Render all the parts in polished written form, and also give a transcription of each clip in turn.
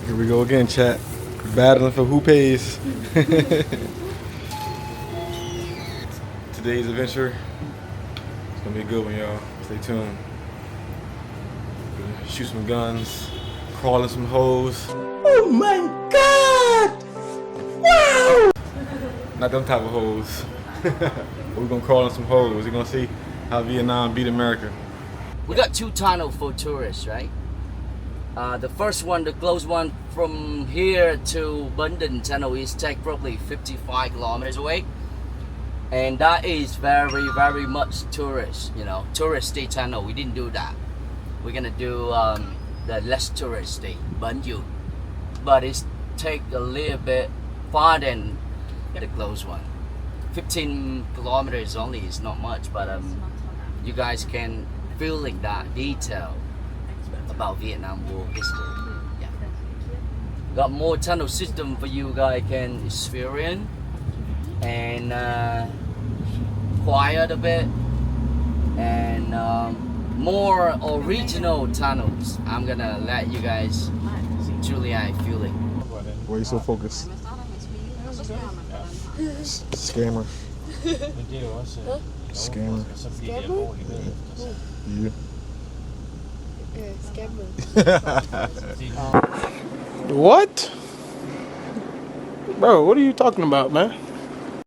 Here we go again, chat. Battling for who pays. Today's adventure. It's gonna be a good one, y'all. Stay tuned. Gonna shoot some guns, crawl in some holes. Oh my god! Wow! Not them type of holes. We're gonna crawl in some holes. We're gonna see how Vietnam beat America. We got two tunnels for tourists, right? The first one, the close one from here to Bundin tunnel is take probably 55 kilometers away. And that is very, very much tourist, touristy tunnel. We didn't do that. We're gonna do the less touristy, Bun Yu. But it's take a little bit farther than the close one. 15 kilometers only is not much, but you guys can feeling that detail about Vietnam War history. Yeah. Got more tunnel system for you guys can experience and quiet a bit and more original tunnels. I'm gonna let you guys truly feeling. Why are you so focused? Scammer. Scammer. Yeah. What? Bro, what are you talking about, man?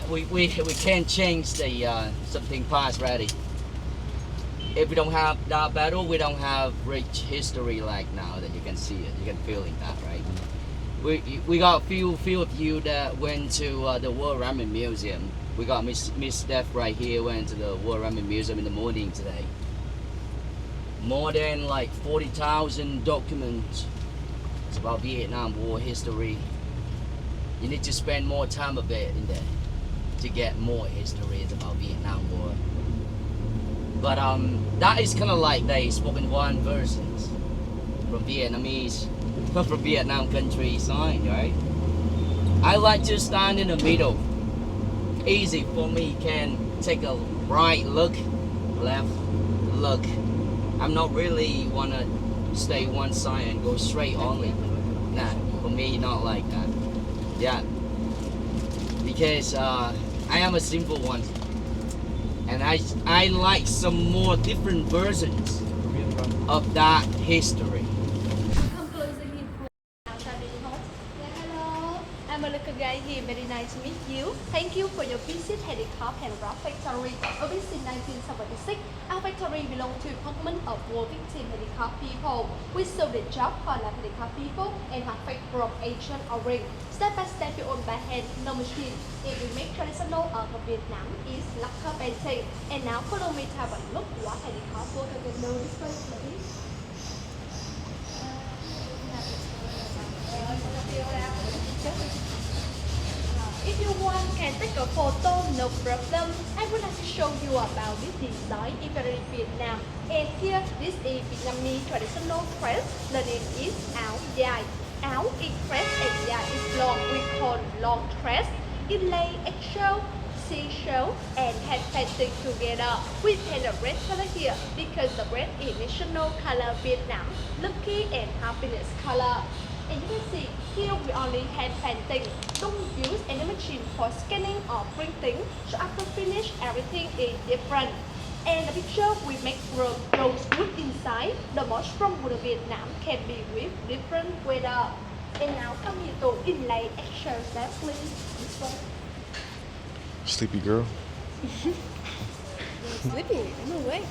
We can't change the something past ready. If we don't have that battle, we don't have rich history like now that you can see it. You can feeling that, right? We got few of you that went to the World Ramen Museum. We got Miss Steph right here went to the World Ramen Museum in the morning today. More than like 40,000 documents. It's about Vietnam War history. You need to spend more time a bit in there to get more histories about Vietnam War. But that is kind of like the spoken one versions from Vietnamese, from Vietnam countryside, right? I like to stand in the middle. Easy for me, can take a right look, left look. I'm not really wanna stay one side and go straight only. Nah, for me not like that. Yeah, because I am a simple one, and I like some more different versions of that history. Hello, I'm a local guy here. Very nice to meet you. Thank you for your visit Handicraft Handicraft Factory. Opened in 1976, our factory belongs to Department of War Victim Handicraft People. We sell the job for the handicraft people and perfect from Asian origin. Step by step, we own by hand, no machine. If we make traditional art of Vietnam is lacquer painting. And now follow me to have a look what handicraft work can do display, please. If you want, can take a photo, no problem. I would like to show you about this design in very Vietnam. And here, this is Vietnamese traditional dress. The name is áo dài. Áo is dress and dài is long. We call long dress. Inlay, eggshell, seashell, and hand painting together. We paint the red color here because the red is national color Vietnam, lucky and happiness color. And you can see here we only hand painting. Don't use any machine for scanning or printing. So after finish, everything is different. And the picture we make from rosewood inside. The most from wood of Vietnam can be with different weather. And now come here to inlay exercise, please. This one. Sleepy girl. Sleepy, no way.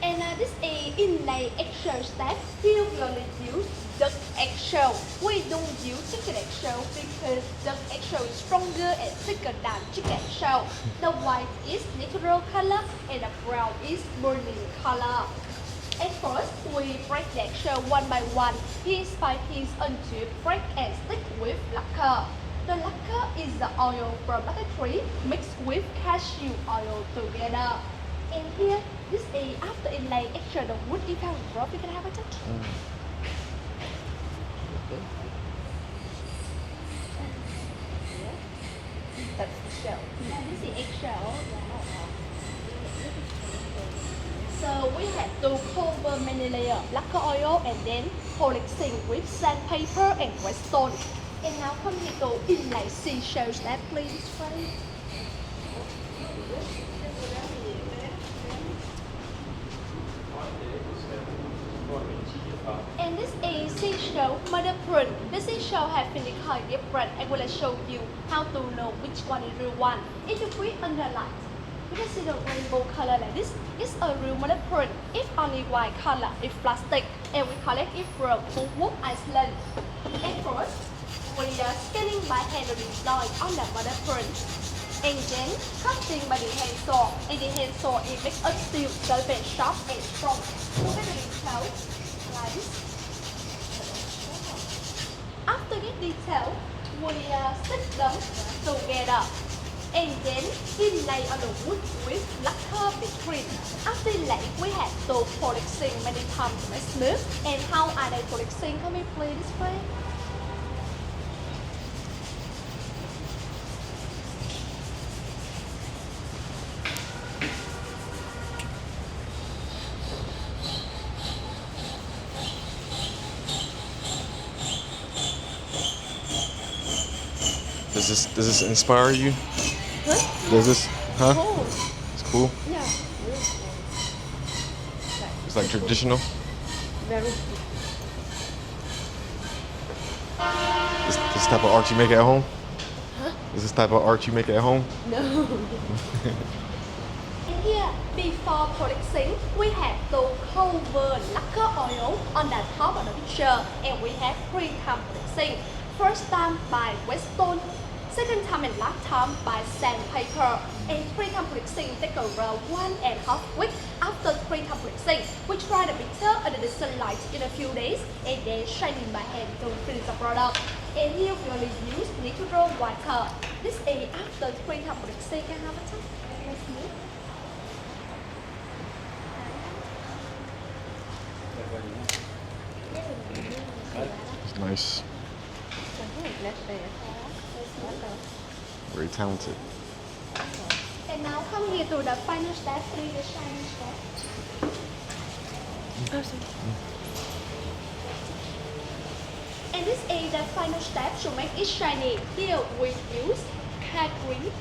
And this is inlay eggshell step. Here we only use duck eggshell. We don't use chicken eggshell because duck eggshell is stronger and thicker than chicken eggshell. The white is natural color and the brown is burning color. At first, we break the eggshell one by one, piece by piece until break and stick with lacquer. The lacquer is the oil from lacquer tree mixed with cashew oil together. And here, this is after inlay extra the wood if you have a rope, you can have a touch. That's the shell. And this is eggshell. we have to cover many layers, lacquer oil, and then polishing with sandpaper and redstone. And now come here to inlay seashell step, please, friend. And this is seashell mother print. The seashell have been quite different. I will show you how to know which one is real one. If you put under light, you can see the rainbow color like this. It's a real mother print. If only white color, it's plastic. And we collect it from Phú Iceland. And first, we are scanning by hand the design on the mother print. And then cutting by the hand saw. And the hand saw it makes us steel very sharp and strong. Look at the detail. Like this. After this detail, we stick them together and then inlay on the wood with lacquer between. After inlay, we have to polishing many times to make smooth. And how are they polishing? Can we play this way? Does this inspire you? Huh? Does this? Huh? Oh, It's cool. yeah. It's like traditional. Very This type of art you make at home? Huh? Is this type of art you make at home? No. And here, before polishing, we have to cover lacquer oil on the top of the picture, and we have pre-time polishing. First time by redstone, second time and last time by sandpaper. And pre-time polishing take around 1.5 weeks. After pre-time polishing, we try the picture under the sunlight in a few days, and then shining by hand to finish the product. And here we only use natural water. This is after pre-time polishing. Can I have a touch? Let's see. It's nice. Very talented. And now come here to the final step, please, the shining step. And this is the final step to make it shiny. Here we use cat green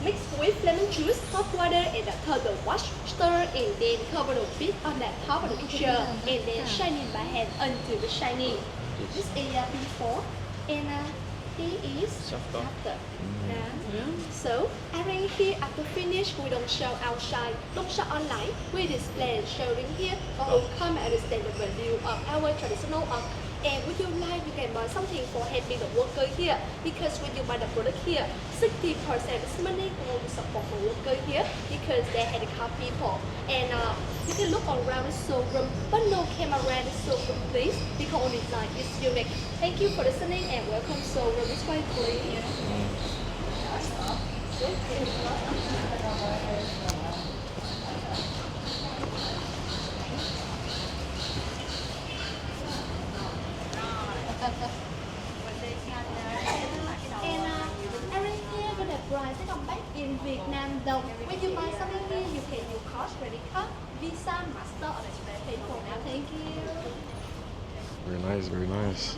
mixed with lemon juice, hot water, and the turtle wash, stir, and then cover the bit on the top of the picture, and then shine it by hand until it's shiny. This is before, and he is after. So, everything here after finish, we don't show outside, don't show online. We display showing here, or come and understand the value of our traditional art. And if you like, you can buy something for helping the worker here. Because when you buy the product here, 60% is money go to support the worker here because they handicap people. And you can look around the showroom, but no camera in the showroom, please, because only design is unique. Thank you for listening and welcome showroom. This way, please. And everything here with the price they come back in Vietnam though. When you buy something here, you can use cash, credit card, Visa, Master, or the PayPal now. Thank you. Very nice, very nice.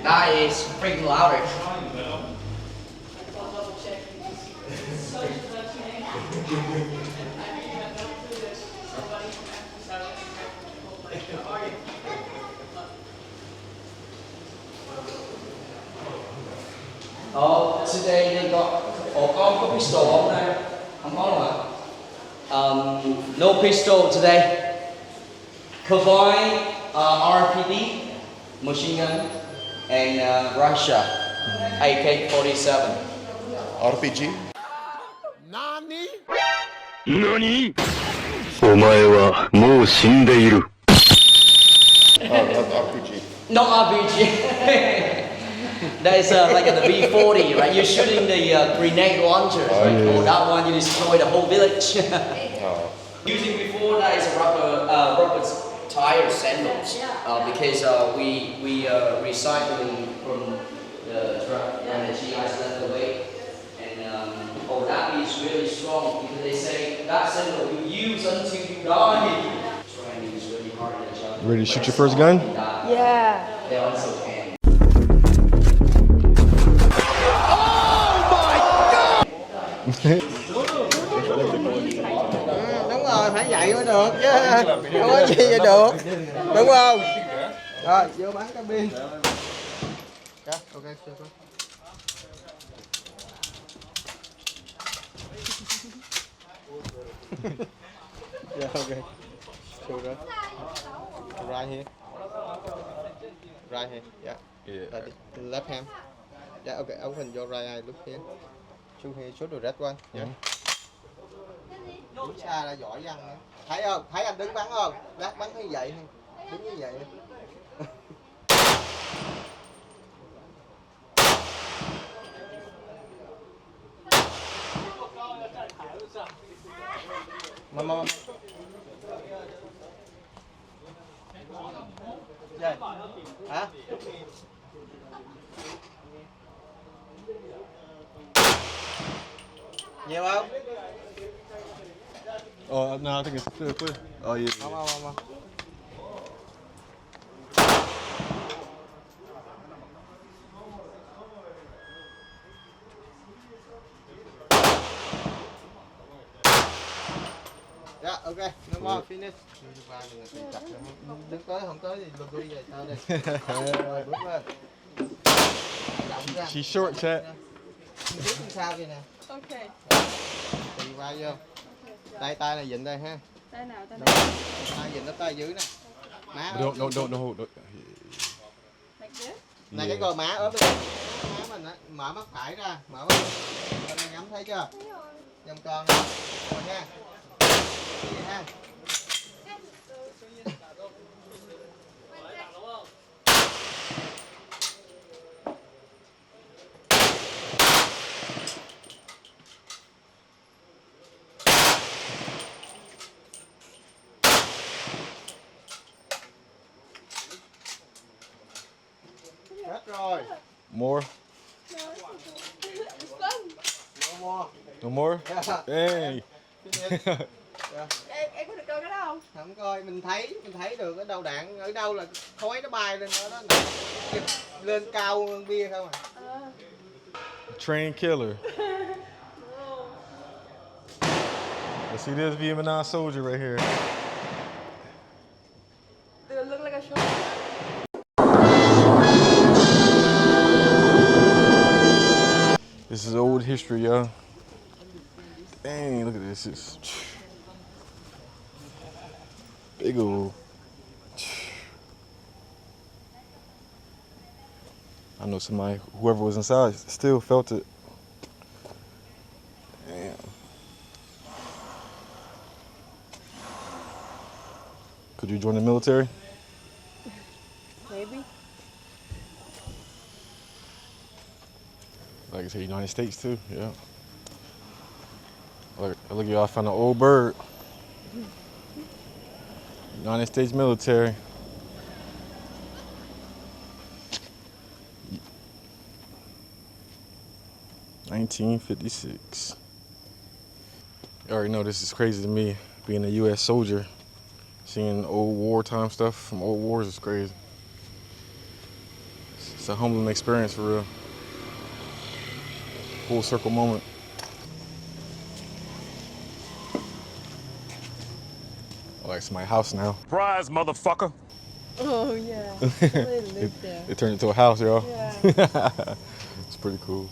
That is freaking louder. Oh, today they got có pistol không đây? Không có đâu ạ. No pistol today. Cowboy, RPD, machine gun, and Russia, AK-47. RPG? 何お前はもう死んでいる。 That's RPG. No RPG. That is like the B-40, right? You're shooting the grenade launchers, right? yeah. Oh, that one you destroy the whole village. Oh. Using before that is a rubber tire sandals because we recycling from the truck and she has left away. And oh, that is really strong because they say that sandal you use until you die. Trying is really hard at the job. Ready to shoot your first gun? Yeah. They also can. Đúng rồi, phải vậy mới được chứ. Không có gì vậy được. Đúng không? Rồi, vô bắn cabin. Okay, okay, sure. Yeah, okay. Sure. Right here. Right here. Yeah. Yeah. The left hand. Yeah, okay. Open your right eye. Look here. Shoot here. Shoot the red one. Yeah. Đứng xa là giỏi văn nữa. Thấy không? Thấy anh đứng bắn không? Lát bắn như vậy. Đứng như vậy. Mama. Đây. Hả? Nhiều không? Oh, no, I think it's clear. Oh, yeah. Không. Yeah, okay, no more, finish. Đứng tới không tới thì lùi đi về tao đi. Rồi, bước lên. Động ra. She's short, chat. Bước làm sao vậy nè. Ok. Tì vai vô. Tay này dịnh đây ha. Tay nào? Tay dịnh nó tay dưới nè. Má Don't hold. Like this? Này cái gò má ốp đi. Má mình á, mở mắt phải ra, mở mắt. Mình ngắm thấy chưa? Vòng tròn nè. Rồi nha. Vậy ha. Hết rồi. More? It's fun. No more. No more? Yeah. Dang. Em có được coi cái đó không? Không coi, mình thấy được ở đâu đạn ở đâu là khói nó bay lên đó lên cao hơn bia không à. Train killer. Let's see this Vietnam soldier right here. Do it look like a show? This is old history, y'all. Dang, look at this. It's big old. I know somebody, whoever was inside, still felt it. Damn. Could you join the military? Maybe. Like I said, United States too, yeah. Look at y'all, I found an old bird. United States military. $1956. You already know this is crazy to me, being a U.S. soldier. Seeing old wartime stuff from old wars is crazy. It's a humbling experience for real. Full circle moment. Oh, it's my house now. Surprise, motherfucker! Oh yeah. They live there. It turned into a house, y'all. Yeah. It's pretty cool.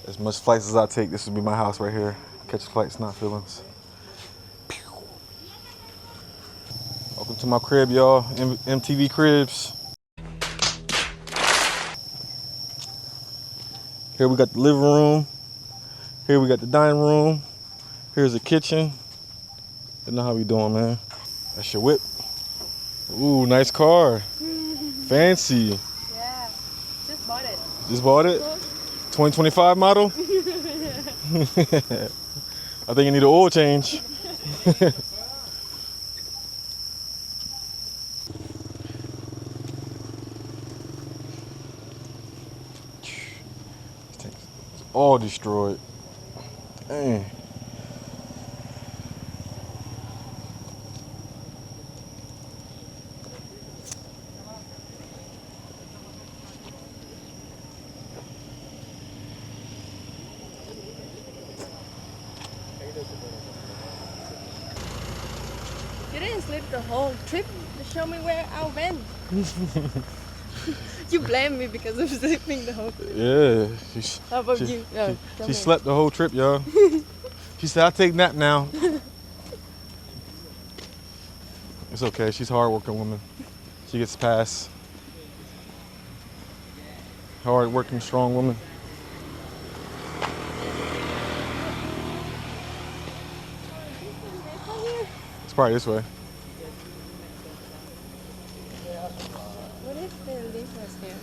As much flights as I take, this would be my house right here. Catch flights, not feelings. Welcome to my crib, y'all. MTV Cribs. Here we got the living room. Here we got the dining room. Here's the kitchen. You know how we doing, man. That's your whip. Ooh, nice car. Fancy. Yeah. Just bought it. Just bought it? 2025 model? I think you need an oil change. It's all destroyed. Dang. You didn't sleep the whole trip to show me where I went. You blame me because of sleeping the whole trip. Yeah. How about She- you? No, tell She me. slept the whole trip, y'all. She said, I'll take nap now. It's okay. She's a hard-working woman. She gets past. Hard-working, strong woman. It's probably this way. What if the lift was here?